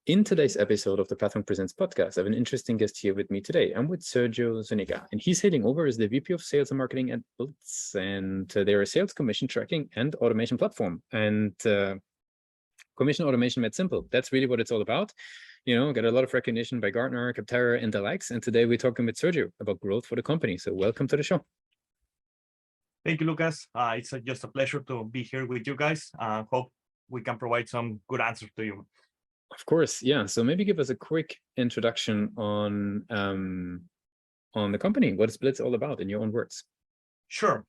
In today's episode of the Platform Presents podcast, I have an interesting guest here with me today. I'm with Sergio Zuniga, and he's heading over as the VP of Sales and Marketing at Blitz, and they're a sales commission tracking and automation platform. And commission automation made simple. That's really what it's all about. You know, got a lot of recognition by Gartner, Capterra, and the likes. And today we're talking with Sergio about growth for the company. So welcome to the show. Thank you, Lucas. It's just a pleasure to be here with you guys. Hope we can provide some good answers to you. Of course, yeah. So maybe give us a quick introduction on the company. What is Blitz all about in your own words? Sure.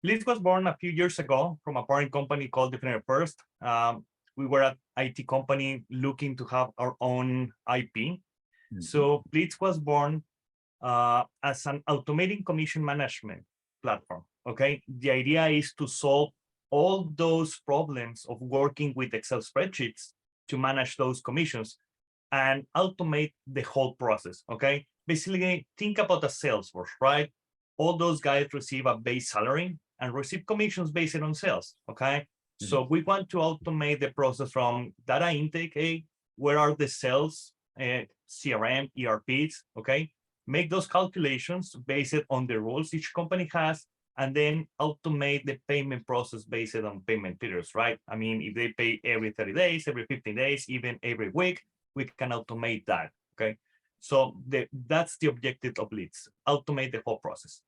Blitz was born a few years ago from a parent company called Definitive First. We were an IT company looking to have our own IP. Mm-hmm. So Blitz was born as an automating commission management platform. Okay, the idea is to solve all those problems of working with Excel spreadsheets to manage those commissions and automate the whole process. Okay, basically think about a sales force, right? All those guys receive a base salary and receive commissions based on sales. Okay, so we want to automate the process from data intake. Where are the sales, CRM, ERPs? Okay, make those calculations based on the rules each company has, and then automate the payment process based on payment periods, right? I mean, if they pay every 30 days, every 15 days, even every week, we can automate that, okay? So that's the objective of Blitz, automate the whole process.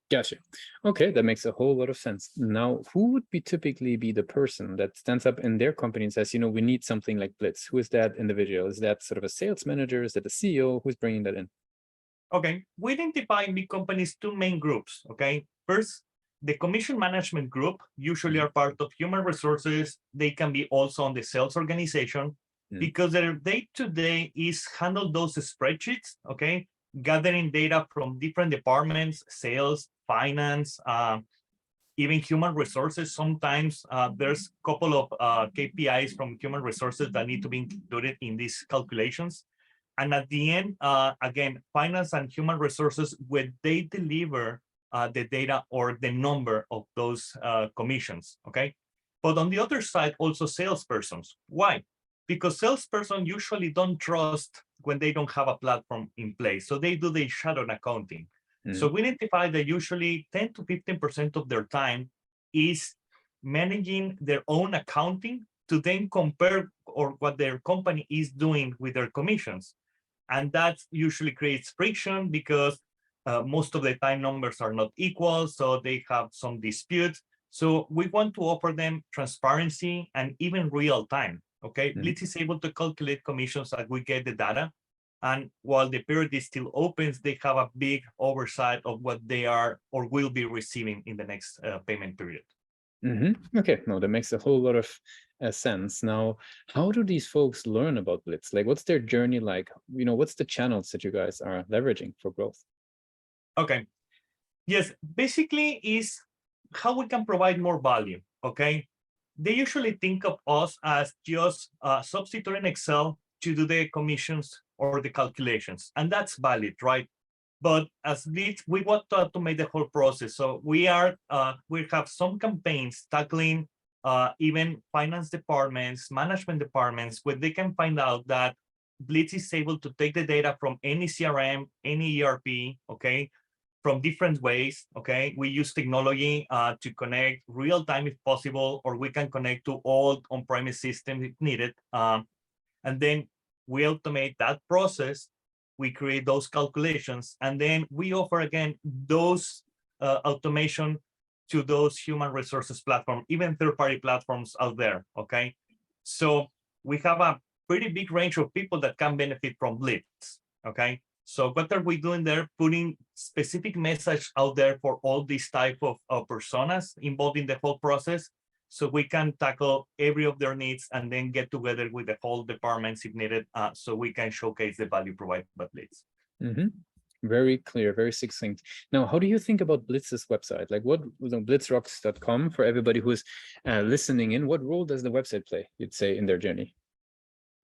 Gotcha. Okay, that makes a whole lot of sense. Now, who would typically be the person that stands up in their company and says, you know, we need something like Blitz? Who is that individual? Is that sort of a sales manager? Is that a CEO? Who's bringing that in? Okay, we identify in big companies two main groups, okay? First, the commission management group usually are part of human resources. They can be also on the sales organization because their day-to-day is handle those spreadsheets, okay? Gathering data from different departments, sales, finance, even human resources. Sometimes there's a couple of KPIs from human resources that need to be included in these calculations. And at the end, again, finance and human resources, when they deliver the data or the number of those commissions, okay? But on the other side, also salespersons. Why? Because salespersons usually don't trust when they don't have a platform in place. So they do the shadow accounting. So we identify that usually 10 to 15% of their time is managing their own accounting to then compare or what their company is doing with their commissions. And that usually creates friction because most of the time numbers are not equal, so they have some disputes. So we want to offer them transparency and even real time, okay? Blitz is able to calculate commissions as we get the data. And while the period is still open, they have a big oversight of what they are or will be receiving in the next payment period. Okay, no, that makes a whole lot of sense. Now, how do these folks learn about Blitz? Like, what's their journey like? You know, what's the channels that you guys are leveraging for growth? Okay, yes, basically is how we can provide more value, okay? They usually think of us as just substituting Excel to do the commissions or the calculations, and that's valid, right? But as Blitz, we want to automate the whole process. So we have some campaigns tackling even finance departments, management departments, where they can find out that Blitz is able to take the data from any CRM, any ERP, okay, from different ways, okay? We use technology to connect real time if possible, or we can connect to all on-premise systems if needed. And then we automate that process. We create those calculations, and then we offer again those automation to those human resources platform, even third-party platforms out there, okay? So we have a pretty big range of people that can benefit from Blitz, okay? So what are we doing there? Putting specific message out there for all these type of personas involved in the whole process, so we can tackle every of their needs and then get together with the whole departments if needed, so we can showcase the value provided by Blitz. Very clear, very succinct. Now, how do you think about Blitz's website? Like, what blitzrocks.com for everybody who's listening in? What role does the website play, you'd say, in their journey?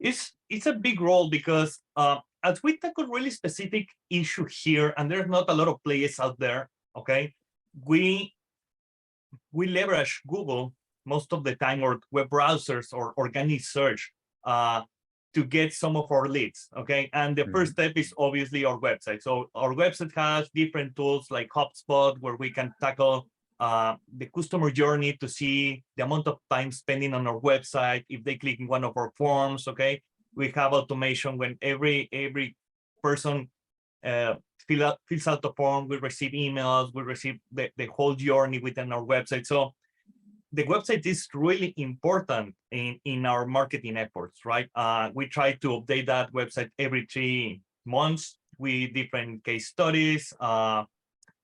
It's a big role because as we tackle really specific issue here, and there's not a lot of players out there, okay? We leverage Google most of the time, or web browsers, or organic search to get some of our leads, okay? And the first step is obviously our website. So our website has different tools like HubSpot, where we can tackle the customer journey to see the amount of time spending on our website if they click in one of our forms, okay? We have automation when every person fills out the form, we receive emails, we receive the whole journey within our website. So the website is really important in our marketing efforts, right? We try to update that website every 3 months with different case studies,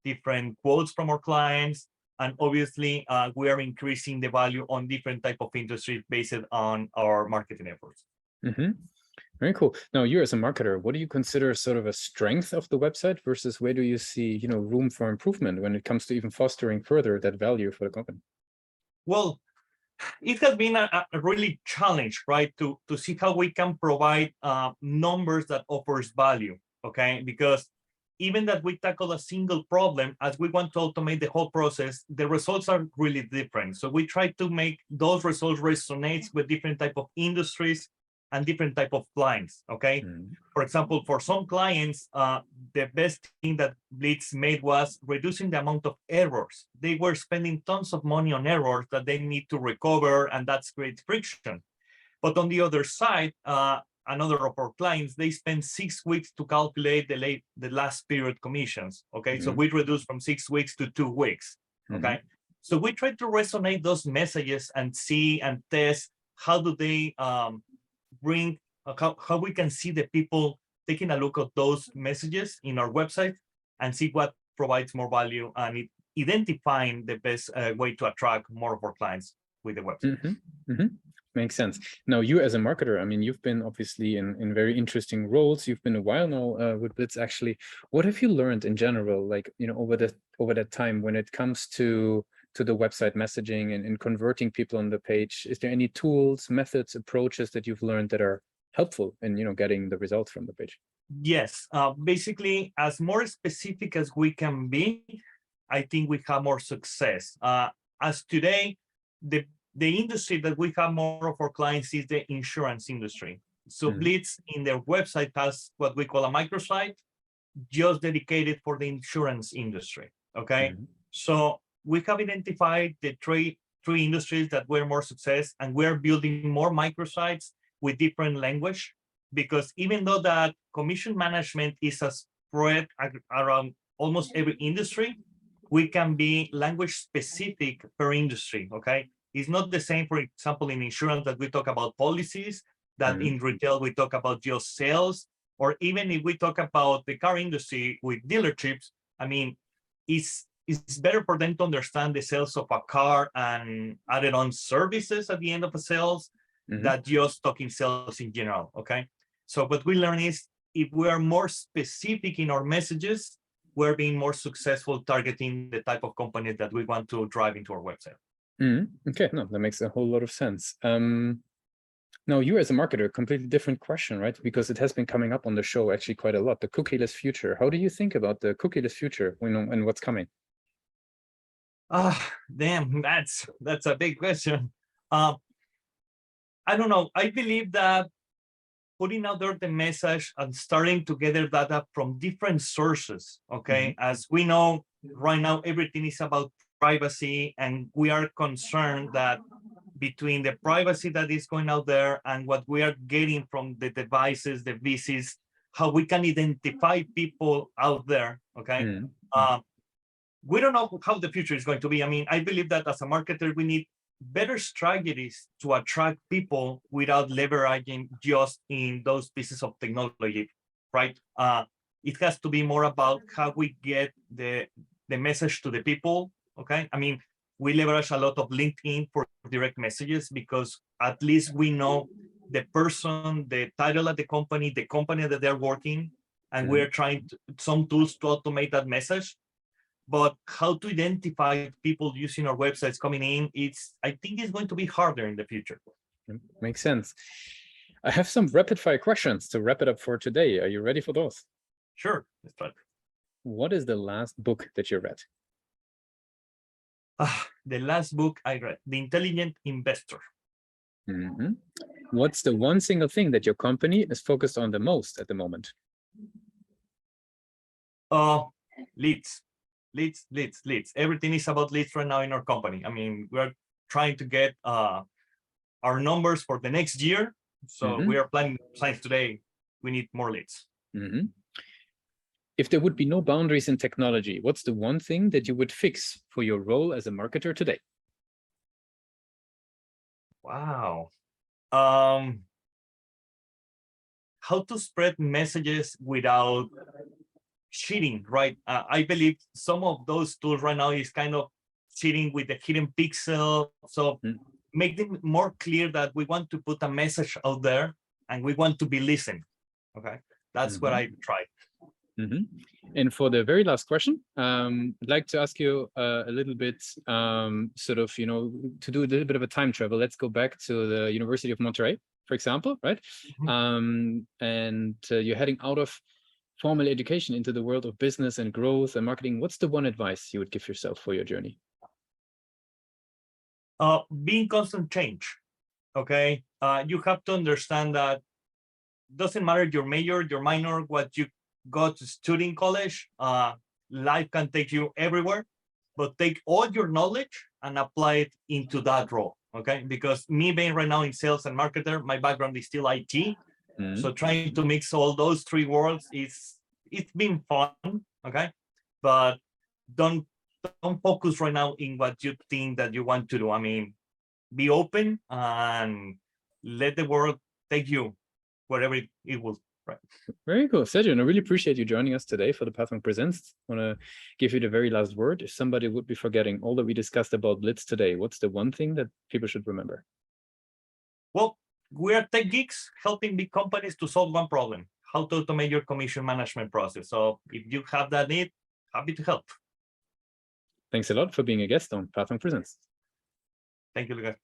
different quotes from our clients, and obviously we are increasing the value on different type of industries based on our marketing efforts. Very cool. Now, you as a marketer, what do you consider sort of a strength of the website versus where do you see, room for improvement when it comes to even fostering further that value for the company? Well, it has been a really challenge, right, to see how we can provide numbers that offers value, okay? Because even that we tackle a single problem, as we want to automate the whole process, the results are really different. So we try to make those results resonate with different type of industries and different type of clients, okay? For example, for some clients, the best thing that Blitz made was reducing the amount of errors. They were spending tons of money on errors that they need to recover, and that's great friction. But on the other side, another of our clients, they spend 6 weeks to calculate the last period commissions, okay? So we reduce from 6 weeks to 2 weeks, okay? So we try to resonate those messages and see and test how do they bring, how we can see the people taking a look at those messages in our website and see what provides more value and identifying the best way to attract more of our clients with the website. Makes sense. Now, you as a marketer, I mean, you've been obviously in very interesting roles. You've been a while now with Blitz, actually. What have you learned in general, like, over that time when it comes to the website messaging and converting people on the page? Is there any tools, methods, approaches that you've learned that are helpful in, getting the results from the page? Yes, basically, as more specific as we can be, I think we have more success. As today, the industry that we have more of our clients is the insurance industry. So Blitz in their website has what we call a microsite just dedicated for the insurance industry, okay? So we have identified the three industries that were more success, and we're building more microsites with different language, because even though that commission management is a spread around almost every industry, we can be language specific per industry, okay? It's not the same, for example, in insurance that we talk about policies, that in retail we talk about just sales, or even if we talk about the car industry with dealerships, I mean, it's better for them to understand the sales of a car and added on services at the end of a sales than just talking sales in general, okay? So what we learn is if we are more specific in our messages, we're being more successful targeting the type of companies that we want to drive into our website. Okay, no, that makes a whole lot of sense. Now, you as a marketer, completely different question, right? Because it has been coming up on the show actually quite a lot, the cookieless future. How do you think about the cookieless future, and what's coming? Damn, that's a big question. I don't know. I believe that putting out there the message and starting to gather data from different sources, okay? As we know, right now, everything is about privacy, and we are concerned that between the privacy that is going out there and what we are getting from the devices, the VCs, how we can identify people out there, okay? We don't know how the future is going to be. I mean, I believe that as a marketer, we need better strategies to attract people without leveraging just in those pieces of technology, right? It has to be more about how we get the message to the people, okay? I mean, we leverage a lot of LinkedIn for direct messages because at least we know the person, the title of the company that they're working, and we're trying some tools to automate that message. But how to identify people using our websites coming in, I think it's going to be harder in the future. Makes sense. I have some rapid fire questions to wrap it up for today. Are you ready for those? Sure, let's try. What is the last book that you read? The last book I read, The Intelligent Investor. What's the one single thing that your company is focused on the most at the moment? Leads. Everything is about leads right now in our company. I mean, we're trying to get our numbers for the next year. So we are planning science today. We need more leads. If there would be no boundaries in technology, what's the one thing that you would fix for your role as a marketer today? Wow. How to spread messages without cheating, right? I believe some of those tools right now is kind of cheating with the hidden pixel. So make them more clear that we want to put a message out there and we want to be listened. Okay, that's what I tried. And for the very last question, I'd like to ask you a little bit, sort of, to do a little bit of a time travel. Let's go back to the University of Monterey, for example, right? And you're heading out of formal education into the world of business and growth and marketing. What's the one advice you would give yourself for your journey? Be in constant change. Okay, you have to understand that doesn't matter your major, your minor, what you got to study in college. Life can take you everywhere, but take all your knowledge and apply it into that role. Okay, because me being right now in sales and marketer, my background is still IT. So trying to mix all those three worlds it's been fun. Okay, but don't focus right now in what you think that you want to do. I mean, be open and let the world take you wherever it will. Right. Very cool, Sergio. And I really appreciate you joining us today for the Pathwing Presents. I want to give you the very last word. If somebody would be forgetting all that we discussed about Blitz today, what's the one thing that people should remember? Well, we are tech geeks helping big companies to solve one problem: how to automate your commission management process. So if you have that need, happy to help. Thanks a lot for being a guest on Pathwing Presents. Thank you, Lucas.